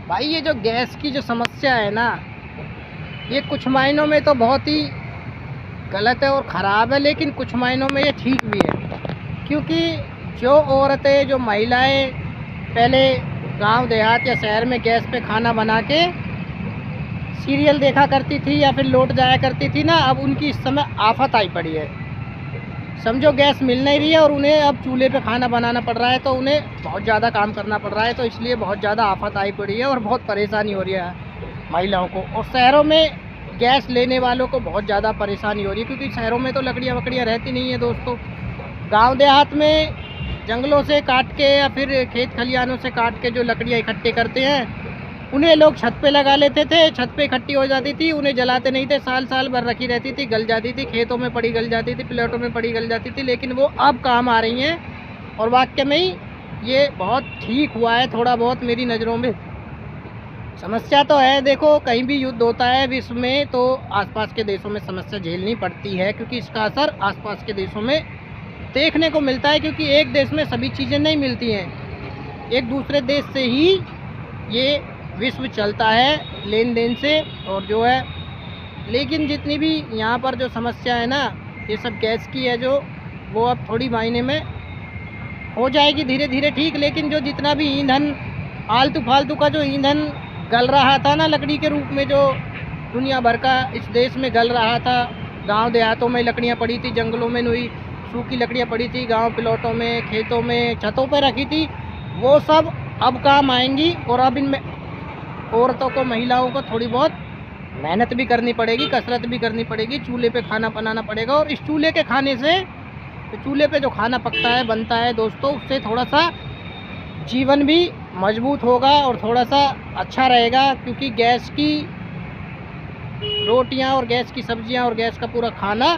भाई ये जो गैस की जो समस्या है ना, ये कुछ मायनों में तो बहुत ही गलत है और ख़राब है, लेकिन कुछ मायनों में ये ठीक भी है। क्योंकि जो औरतें, जो महिलाएं पहले गांव देहात या शहर में गैस पे खाना बना के सीरियल देखा करती थी या फिर लौट जाया करती थी ना, अब उनकी इस समय आफत आई पड़ी है। समझो गैस मिल नहीं रही है और उन्हें अब चूल्हे पे खाना बनाना पड़ रहा है, तो उन्हें बहुत ज़्यादा काम करना पड़ रहा है, तो इसलिए बहुत ज़्यादा आफत आई पड़ी है और बहुत परेशानी हो रही है महिलाओं को। और शहरों में गैस लेने वालों को बहुत ज़्यादा परेशानी हो रही है, क्योंकि शहरों में तो लकड़ियाँ वकड़ियाँ रहती नहीं है दोस्तों। गांव देहात में जंगलों से काट के या फिर खेत खलिहानों से काट के जो लकड़ियाँ इकट्ठे करते हैं, उन्हें लोग छत पे लगा लेते थे। छत पे इकट्ठी हो जाती थी, उन्हें जलाते नहीं थे, साल साल भर रखी रहती थी, गल जाती थी, खेतों में पड़ी गल जाती थी, प्लेटों में पड़ी गल जाती थी, लेकिन वो अब काम आ रही हैं। और वाकई में ही ये बहुत ठीक हुआ है, थोड़ा बहुत मेरी नज़रों में। समस्या तो है, देखो कहीं भी युद्ध होता है विश्व में तो आसपास के देशों में समस्या झेलनी पड़ती है, क्योंकि इसका असर आसपास के देशों में देखने को मिलता है। क्योंकि एक देश में सभी चीज़ें नहीं मिलती हैं, एक दूसरे देश से ही ये विश्व चलता है लेन देन से और जो है। लेकिन जितनी भी यहाँ पर जो समस्या है ना, ये सब गैस की है, जो वो अब थोड़ी मायने में हो जाएगी धीरे धीरे ठीक। लेकिन जो जितना भी ईंधन आलतू फालतू का जो ईंधन गल रहा था ना लकड़ी के रूप में, जो दुनिया भर का इस देश में गल रहा था, गांव देहातों में लकड़ियाँ पड़ी थी, जंगलों में नई सूखी लकड़ियाँ पड़ी थी, गांव प्लॉटों में, खेतों में, छतों पर रखी थी, वो सब अब काम आएंगी। और अब इनमें औरतों को, महिलाओं को थोड़ी बहुत मेहनत भी करनी पड़ेगी, कसरत भी करनी पड़ेगी, चूल्हे पे खाना बनाना पड़ेगा। और इस चूल्हे के खाने से, चूल्हे पे जो खाना पकता है, बनता है दोस्तों, उससे थोड़ा सा जीवन भी मजबूत होगा और थोड़ा सा अच्छा रहेगा। क्योंकि गैस की रोटियां और गैस की सब्जियां और गैस का पूरा खाना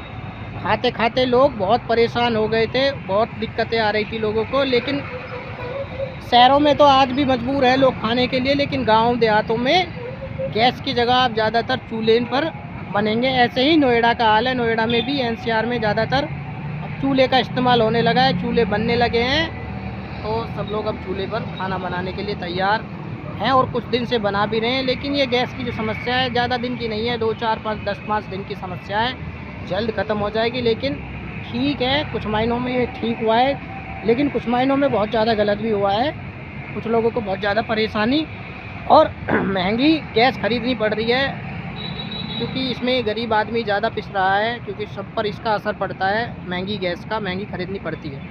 खाते खाते लोग बहुत परेशान हो गए थे, बहुत दिक्कतें आ रही थी लोगों को। लेकिन शहरों में तो आज भी मजबूर है लोग खाने के लिए, लेकिन गांव देहातों में गैस की जगह अब ज़्यादातर चूल्हे पर बनेंगे। ऐसे ही नोएडा का हाल है, नोएडा में भी एनसीआर में ज़्यादातर अब चूल्हे का इस्तेमाल होने लगा है, चूल्हे बनने लगे हैं, तो सब लोग अब चूल्हे पर खाना बनाने के लिए तैयार हैं और कुछ दिन से बना भी रहे हैं। लेकिन ये गैस की जो समस्या है ज़्यादा दिन की नहीं है, 2, 4, 5, 10, 5 दिन की समस्या है, जल्द ख़त्म हो जाएगी। लेकिन ठीक है, कुछ मायनों में ये ठीक हुआ है, लेकिन कुछ मायनों में बहुत ज़्यादा गलत भी हुआ है। कुछ लोगों को बहुत ज़्यादा परेशानी और महंगी गैस ख़रीदनी पड़ रही है, क्योंकि इसमें गरीब आदमी ज़्यादा पिस रहा है, क्योंकि सब पर इसका असर पड़ता है, महंगी गैस का, महंगी ख़रीदनी पड़ती है।